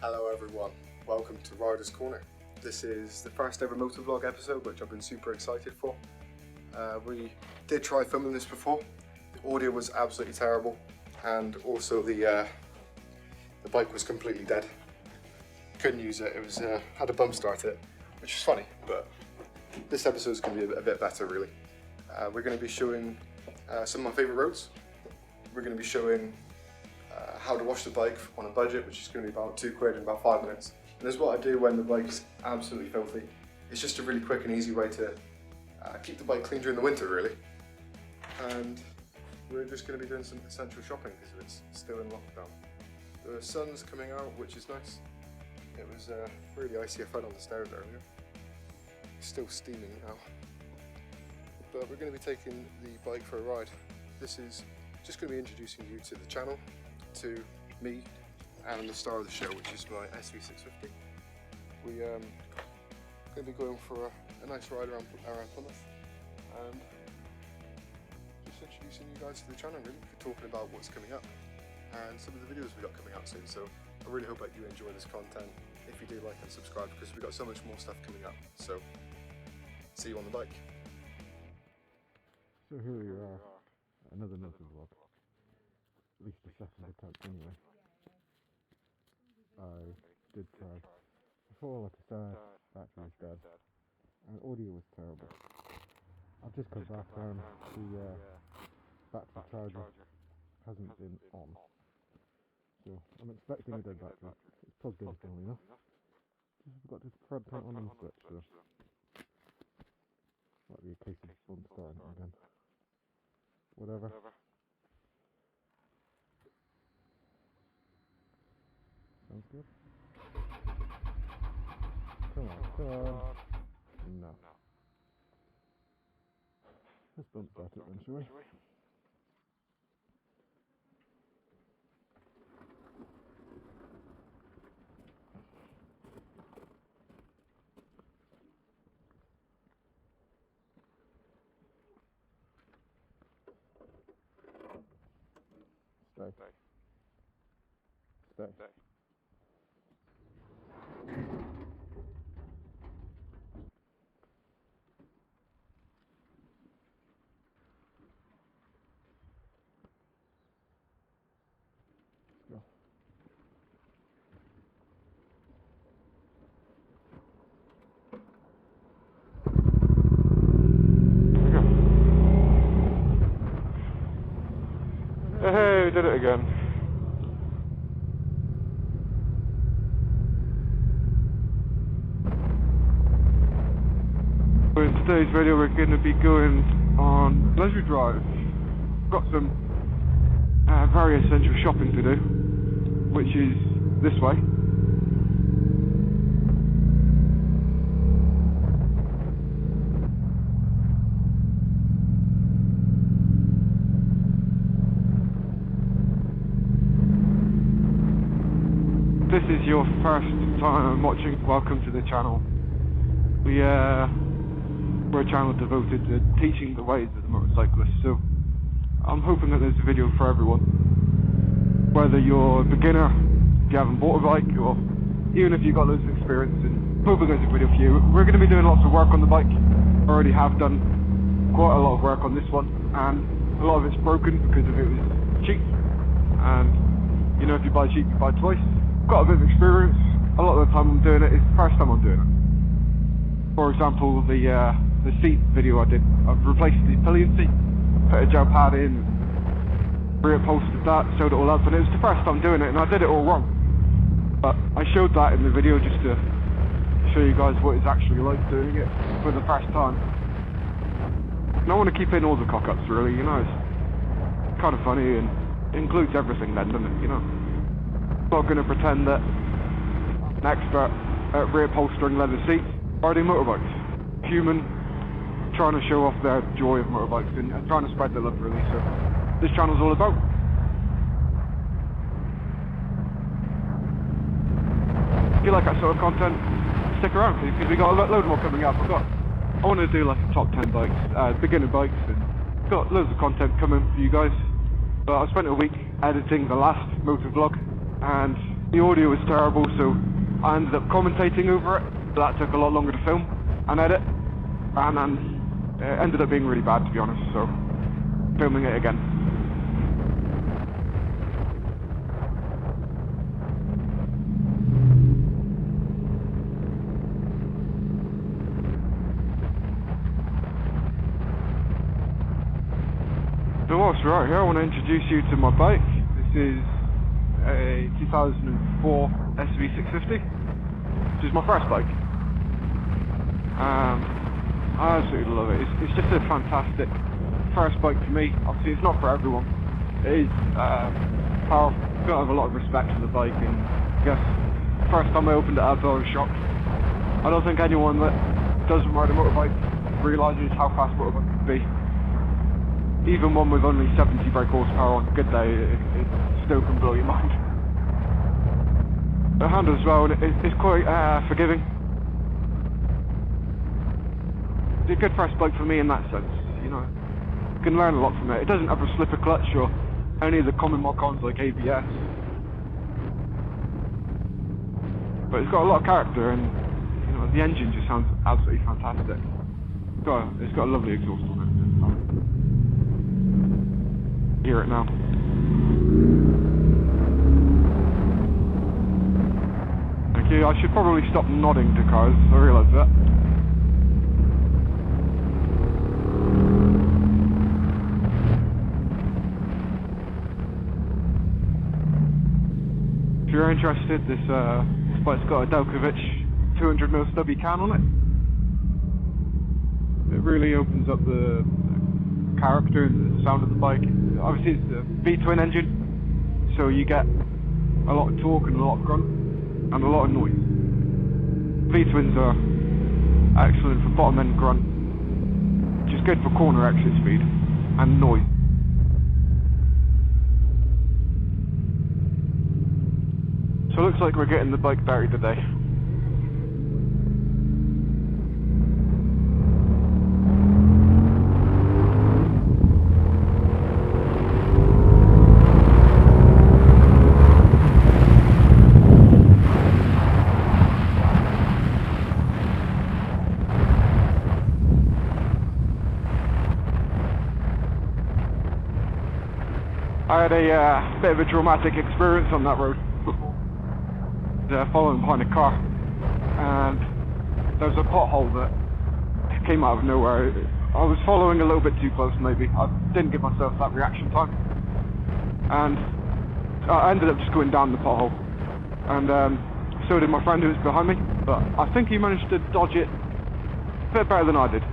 Hello everyone, welcome to Rider's Corner. This is the first ever MotoVlog episode, which I've been super excited for. We did try filming this before. The audio was absolutely terrible, and also the bike was completely dead. Couldn't use it. It was had a bump start it, which is funny, but this episode is going to be a bit better really. We're going to be showing some of my favourite roads. We're going to be showing how to wash the bike on a budget, which is going to be about £2 in about 5 minutes. And this is what I do when the bike is absolutely filthy. It's just a really quick and easy way to keep the bike clean during the winter really. And we're just going to be doing some essential shopping because it's still in lockdown. The sun's coming out, which is nice. It was really icy. I fell on the stairs earlier. It's still steaming now. But we're going to be taking the bike for a ride. This is just going to be introducing you to the channel, to me and the star of the show, which is my SV650. We going to be going for a nice ride around Plymouth and just introducing you guys to the channel really, talking about what's coming up and some of the videos we got coming out soon. So I really hope that you enjoy this content. If you do, like and subscribe because we've got so much more stuff coming up. So see you on the bike. So here we are, another MotoVlog. At least the second attempt anyway. I did try before, like I said, battery was dead and audio was terrible. I've just come back and the battery charger hasn't been on, so I'm expecting a dead battery. It's plugged in funnily enough. Just got this crud paint on the switch, so might be a case of fun starting it again. Whatever. Sounds good. Come on. No. Let's bump start it then, shall we? Stay. Go. Hey, we did it again. In today's video we're going to be going on Leisure Drive. Got some very essential shopping to do, which is this way. If this is your first time watching, welcome to the channel. We're a channel devoted to teaching the ways of the motorcyclist, so I'm hoping that there's a video for everyone. Whether you're a beginner, if you haven't bought a bike, or even if you've got loads of experience, and hoping there's a video for you. We're going to be doing lots of work on the bike. Already have done quite a lot of work on this one, and a lot of it's broken because it was cheap. And you know, if you buy cheap, you buy twice. Got a bit of experience. A lot of the time I'm doing it is the first time I'm doing it. For example, the seat video I did, I've replaced the pillion seat, put a gel pad in, reupholstered that, sewed it all up, and it was the first time doing it, and I did it all wrong. But I showed that in the video just to show you guys what it's actually like doing it for the first time. And I want to keep in all the cock-ups really, you know, it's kind of funny and includes everything then, doesn't it, you know. I'm not going to pretend that I'm an expert at reupholstering leather seats, riding motorbikes. Human, trying to show off their joy of motorbikes and trying to spread the love really, so this channel's all about. If you like that sort of content, stick around because we got a load more coming up. I want to do like a top 10 bikes, beginner bikes, and got loads of content coming for you guys. But I spent a week editing the last MotoVlog and The audio was terrible, so I ended up commentating over it. So that took a lot longer to film and edit, and then it ended up being really bad, to be honest, so filming it again. So whilst we're out here, I want to introduce you to my bike. This is a 2004 SV650, which is my first bike. I absolutely love it. It's just a fantastic first bike for me. Obviously it's not for everyone. It is powerful. I've got to have a lot of respect for the bike, and I guess first time I opened it up I was shocked. I don't think anyone that doesn't ride a motorbike realises how fast motorbikes can be. Even one with only 70 brake horsepower on a good day, it still can blow your mind. The handle as well, it's quite forgiving. It's a good first bike for me in that sense, you know. You can learn a lot from it. It doesn't have a slipper clutch or any of the common mock-ons like ABS. But it's got a lot of character, and you know, the engine just sounds absolutely fantastic. It's got a lovely exhaust on it. Hear it now. Thank you. I should probably stop nodding to cars, I realise that. If you're interested, this bike's got a Delkovich 200mm stubby can on it. It really opens up the character and the sound of the bike. Obviously it's a V-twin engine, so you get a lot of torque and a lot of grunt and a lot of noise. V-twins are excellent for bottom end grunt, which is good for corner exit speed and noise. So it looks like we're getting the bike buried today. I had a bit of a dramatic experience on that road before. Following behind a car, and there was a pothole that came out of nowhere. I was following a little bit too close, maybe. I didn't give myself that reaction time, and I ended up just going down the pothole, and so did my friend who was behind me, but I think he managed to dodge it a bit better than I did.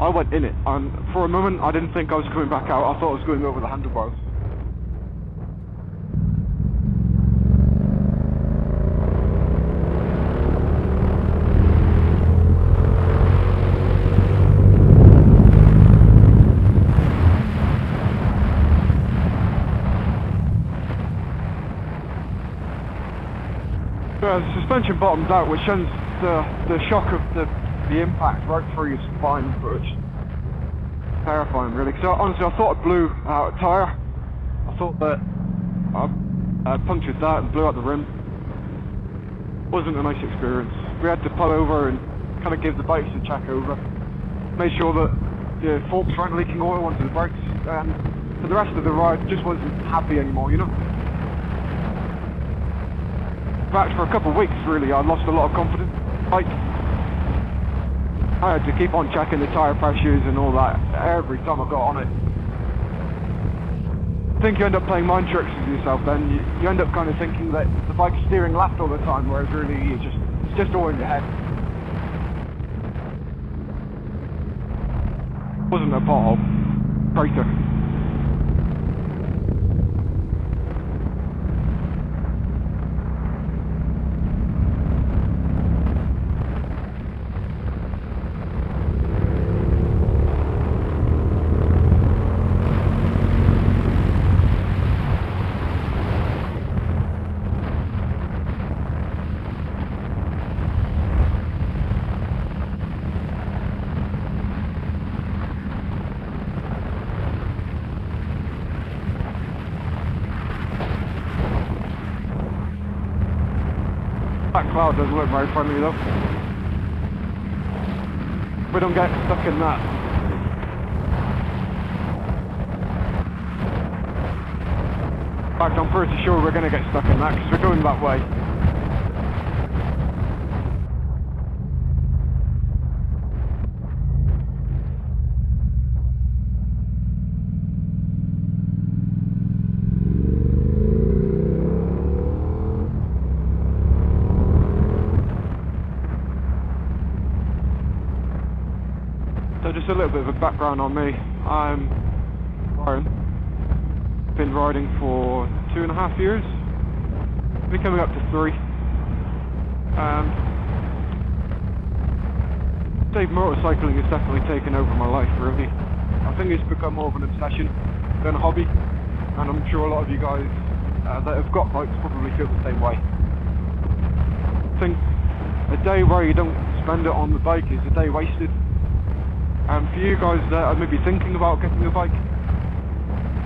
I went in it, and for a moment I didn't think I was coming back out. I thought I was going over the handlebars. The suspension bottoms out, which sends the shock of the impact right through your spine, which is terrifying really. So honestly, I thought I blew out a tyre. I thought that I punctured that and blew out the rim. Wasn't a nice experience. We had to pull over and kind of give the bikes a check over. Made sure that the forks weren't leaking oil onto the brakes, and for the rest of the ride just wasn't happy anymore, you know. In fact, for a couple of weeks really I lost a lot of confidence. Like, I had to keep on checking the tyre pressures and all that every time I got on it. I think you end up playing mind tricks with yourself then. You end up kind of thinking that the bike's steering left all the time, whereas really it's just all in your head. Wasn't a pothole. Crater. cloud doesn't look very friendly though. We don't get stuck in that. In fact, I'm pretty sure we're going to get stuck in that because we're going that way. So just a little bit of a background on me. I'm Ryan. Been riding for 2.5 years. Been coming up to 3. Motorcycling has definitely taken over my life, really. I think it's become more of an obsession than a hobby, and I'm sure a lot of you guys that have got bikes probably feel the same way. I think a day where you don't spend it on the bike is a day wasted. And for you guys that are maybe thinking about getting a bike,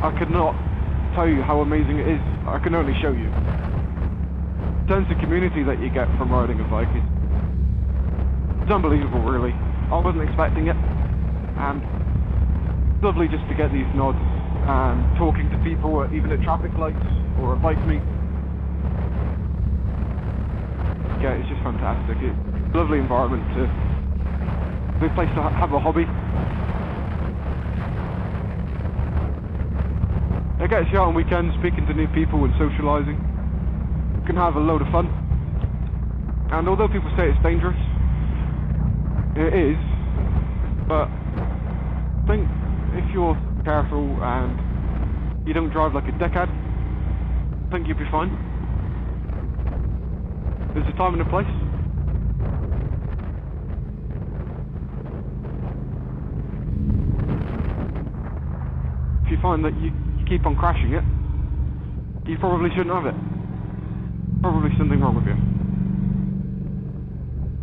I could not tell you how amazing it is. I can only show you. The sense of community that you get from riding a bike is it's unbelievable, really. I wasn't expecting it, and it's lovely just to get these nods and talking to people, even at traffic lights or a bike meet. Yeah, it's just fantastic. It's a lovely environment to. Good place to have a hobby. It gets you out on weekends, speaking to new people and socialising. You can have a load of fun. And although people say it's dangerous, it is. But I think if you're careful and you don't drive like a dickhead, I think you'll be fine. There's a time and a place. If you find that you keep on crashing it, you probably shouldn't have it. Probably something wrong with you.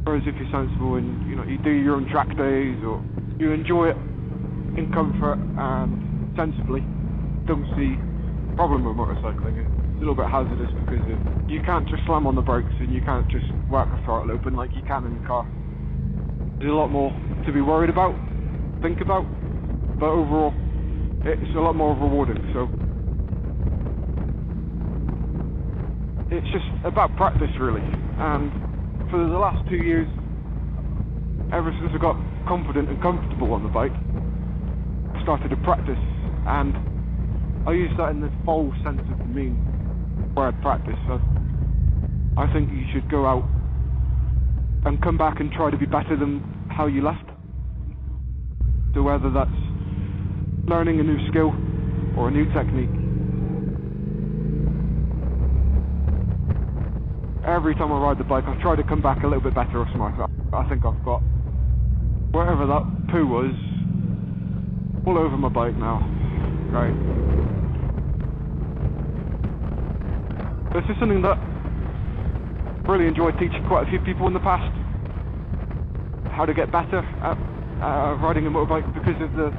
Whereas if you're sensible and you do your own track days or you enjoy it in comfort and sensibly, don't see a problem with motorcycling. It's a little bit hazardous because you can't just slam on the brakes and you can't just whack the throttle open like you can in the car. There's a lot more to be worried about, think about, but overall it's a lot more rewarding. So it's just about practice, really. And for the last 2 years, ever since I got confident and comfortable on the bike, I started to practice, and I use that in the full sense of the mean word practice. So I think you should go out and come back and try to be better than how you left. So whether that's learning a new skill or a new technique. Every time I ride the bike, I try to come back a little bit better or smarter. I think I've got whatever that poo was all over my bike now. Right. This is something that I really enjoyed teaching quite a few people in the past. How to get better at riding a motorbike, because of the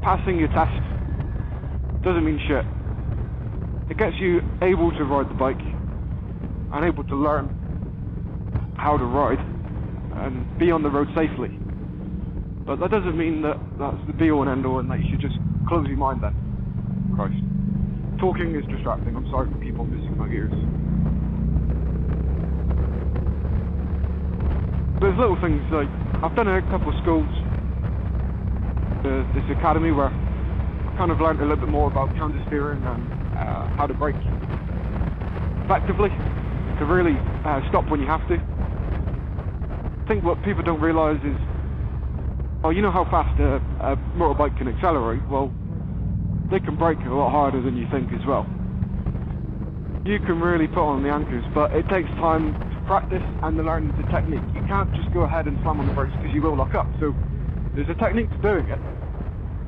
passing your test doesn't mean shit. It gets you able to ride the bike and able to learn how to ride and be on the road safely. But that doesn't mean that that's the be all and end all and that you should just close your mind then. Christ. Talking is distracting. I'm sorry for people missing my ears. There's little things like, I've done a couple of schools, this academy where I kind of learned a little bit more about counter steering and how to brake effectively to really stop when you have to. I think what people don't realise is, well, you know how fast a motorbike can accelerate? Well, they can brake a lot harder than you think as well. You can really put on the anchors, but it takes time to practice and to learn the technique. You can't just go ahead and slam on the brakes because you will lock up. So there's a technique to doing it,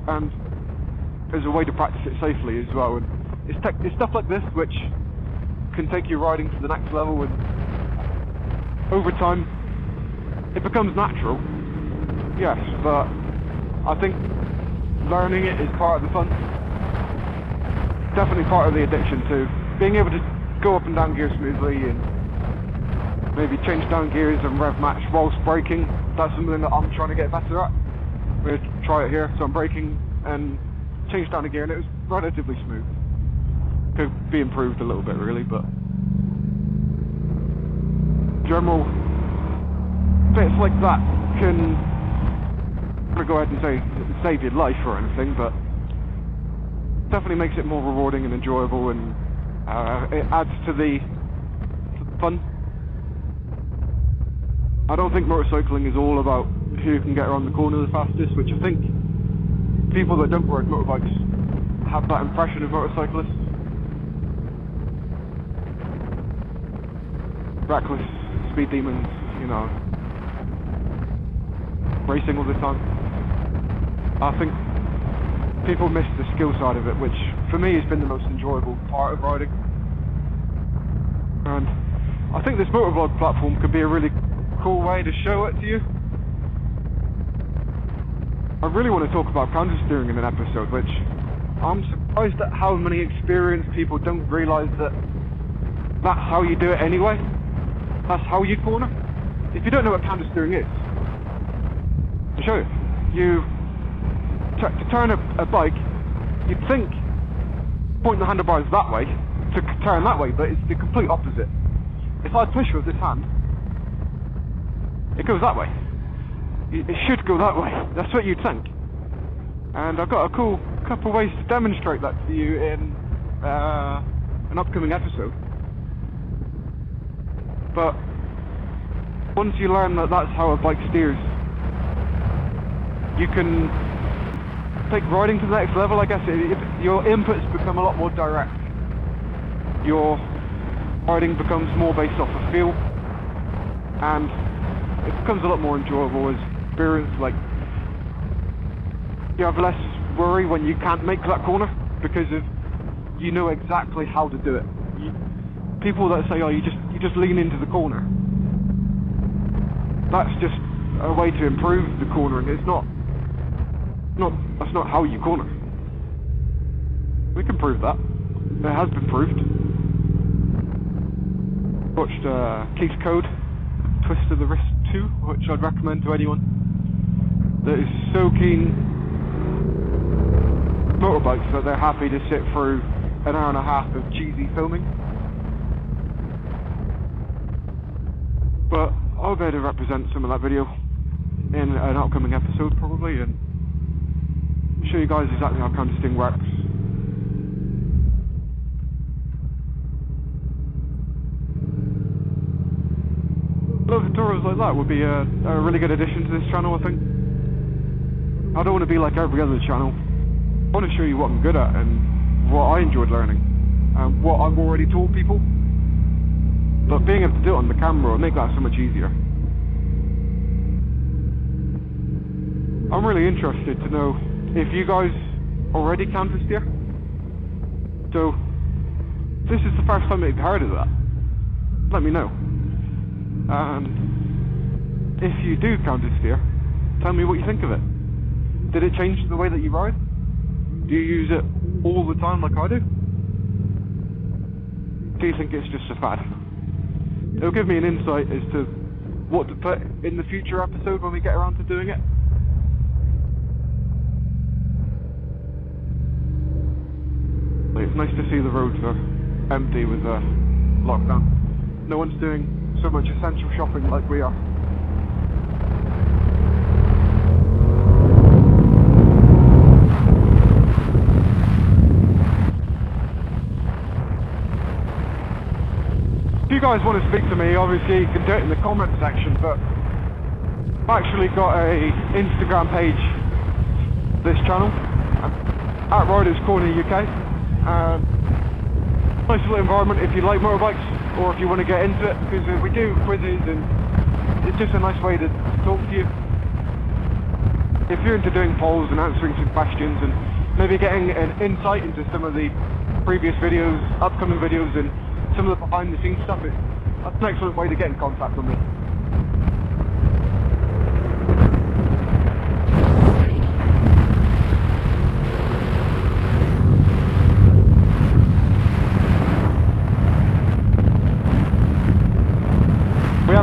and there's a way to practice it safely as well. And it's stuff like this which can take your riding to the next level, and over time it becomes natural. Yes, but I think learning it is part of the fun. Definitely part of the addiction too. Being able to go up and down gear smoothly and maybe change down gears and rev match whilst braking. That's something that I'm trying to get better at. I'm going to try it here. So I'm braking and change down a gear, and it was relatively smooth. Could be improved a little bit really, but general bits like that can, I'm going to go ahead and say save your life or anything, but definitely makes it more rewarding and enjoyable, and it adds to the fun. I don't think motorcycling is all about who can get around the corner the fastest, which I think people that don't ride motorbikes have that impression of motorcyclists. Reckless, speed demons, you know, racing all the time. I think people miss the skill side of it, which for me has been the most enjoyable part of riding. And I think this MotoVlog platform could be a really cool way to show it to you. I really want to talk about counter steering in an episode, which I'm surprised at how many experienced people don't realise that that's how you do it anyway. That's how you corner. If you don't know what counter steering is, I'll show you. To turn a bike, you'd think point the handlebars that way to turn that way, but it's the complete opposite. If I push with this hand, it goes that way. It should go that way. That's what you'd think. And I've got a cool couple ways to demonstrate that to you in an upcoming episode. But once you learn that that's how a bike steers, you can take riding to the next level, I guess. Your inputs become a lot more direct. Your riding becomes more based off of feel, and it becomes a lot more enjoyable as experience. Like, you have less worry when you can't make that corner because of you know exactly how to do it. People that say, oh, you just lean into the corner, that's just a way to improve the cornering. It's not that's not how you corner. We can prove that. It has been proved. Watched Keith's Code, Twist of the Wrist 2, which I'd recommend to anyone that is so keen motorbikes that they're happy to sit through an hour and a half of cheesy filming. But I'll be able to represent some of that video in an upcoming episode probably, and show you guys exactly how counter steering works. Little tutorials like that would be a really good addition to this channel, I think. I don't want to be like every other channel. I want to show you what I'm good at and what I enjoyed learning and what I've already taught people. But being able to do it on the camera will make that so much easier. I'm really interested to know if you guys already counter steer. So, if this is the first time that you've heard of that, let me know. And if you do counter steer, tell me what you think of it. Did it change the way that you ride? Do you use it all the time like I do? Do you think it's just a fad? It'll give me an insight as to what to put in the future episode when we get around to doing it. It's nice to see the roads are empty with the lockdown. No one's doing so much essential shopping like we are. If you guys want to speak to me, obviously you can do it in the comment section, but I've actually got a Instagram page, this channel, at Riders Corner UK. Nice little environment if you like motorbikes or if you want to get into it, because we do quizzes and it's just a nice way to talk to you. If you're into doing polls and answering some questions and maybe getting an insight into some of the previous videos, upcoming videos, and some of the behind the scenes stuff, that's an excellent way to get in contact with me. We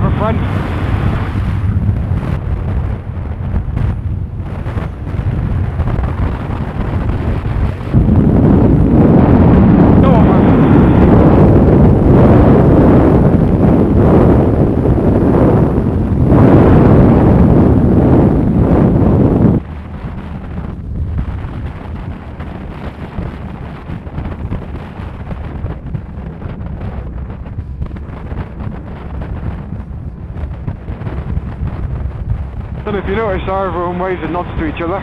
And if you notice how everyone waves and nods to each other,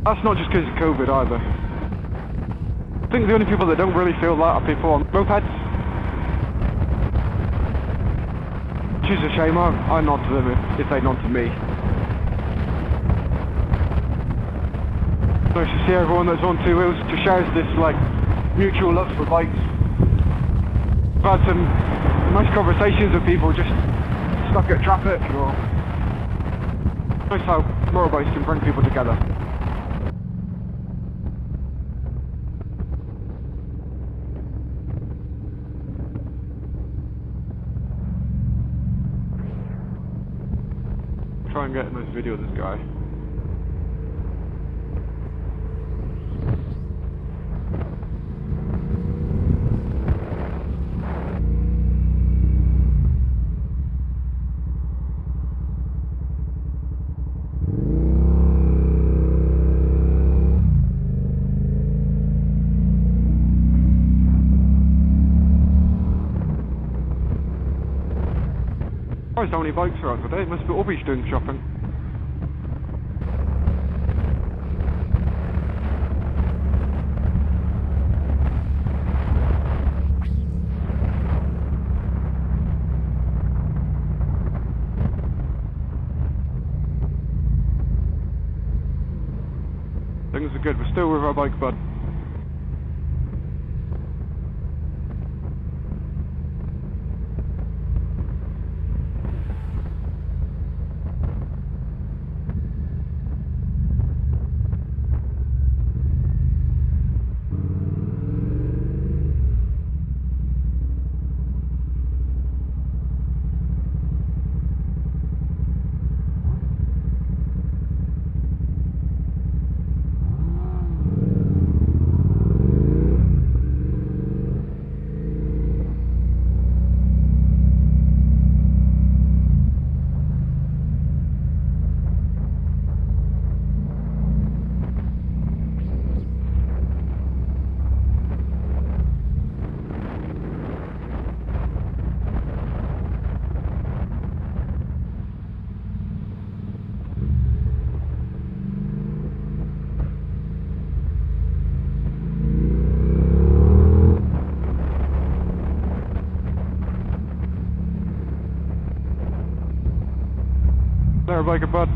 that's not just because of COVID either. I think the only people that don't really feel that are people on mopeds. Which is a shame. I nod to them if they nod to me. Nice to see everyone that's on two wheels just shares this like mutual love for bikes. I've had some nice conversations with people just stuck at traffic, or nice how motorbikes can bring people together. Try and get a nice video of this guy. Surprised how many bikes are out today. Must be Obi's doing shopping. Things are good. We're still with our bike bud. There, bike bud.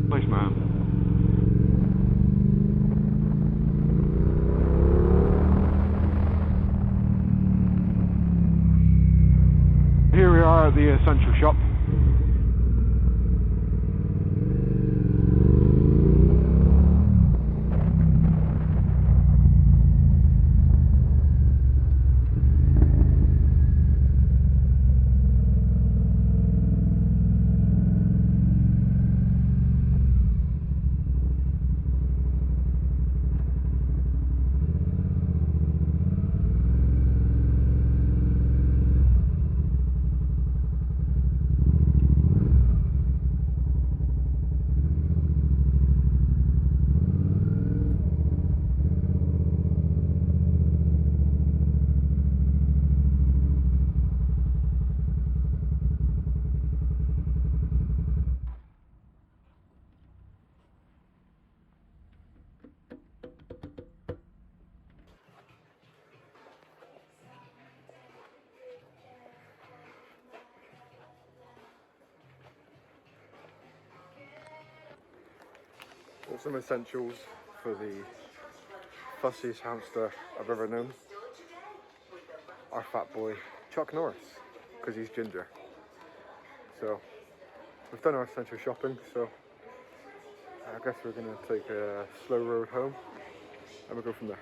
Nice man. Here we are at the essential shop. Got some essentials for the fussiest hamster I've ever known. Our fat boy, Chuck Norris, because he's ginger. So, we've done our essential shopping, so I guess we're going to take a slow road home and we'll go from there.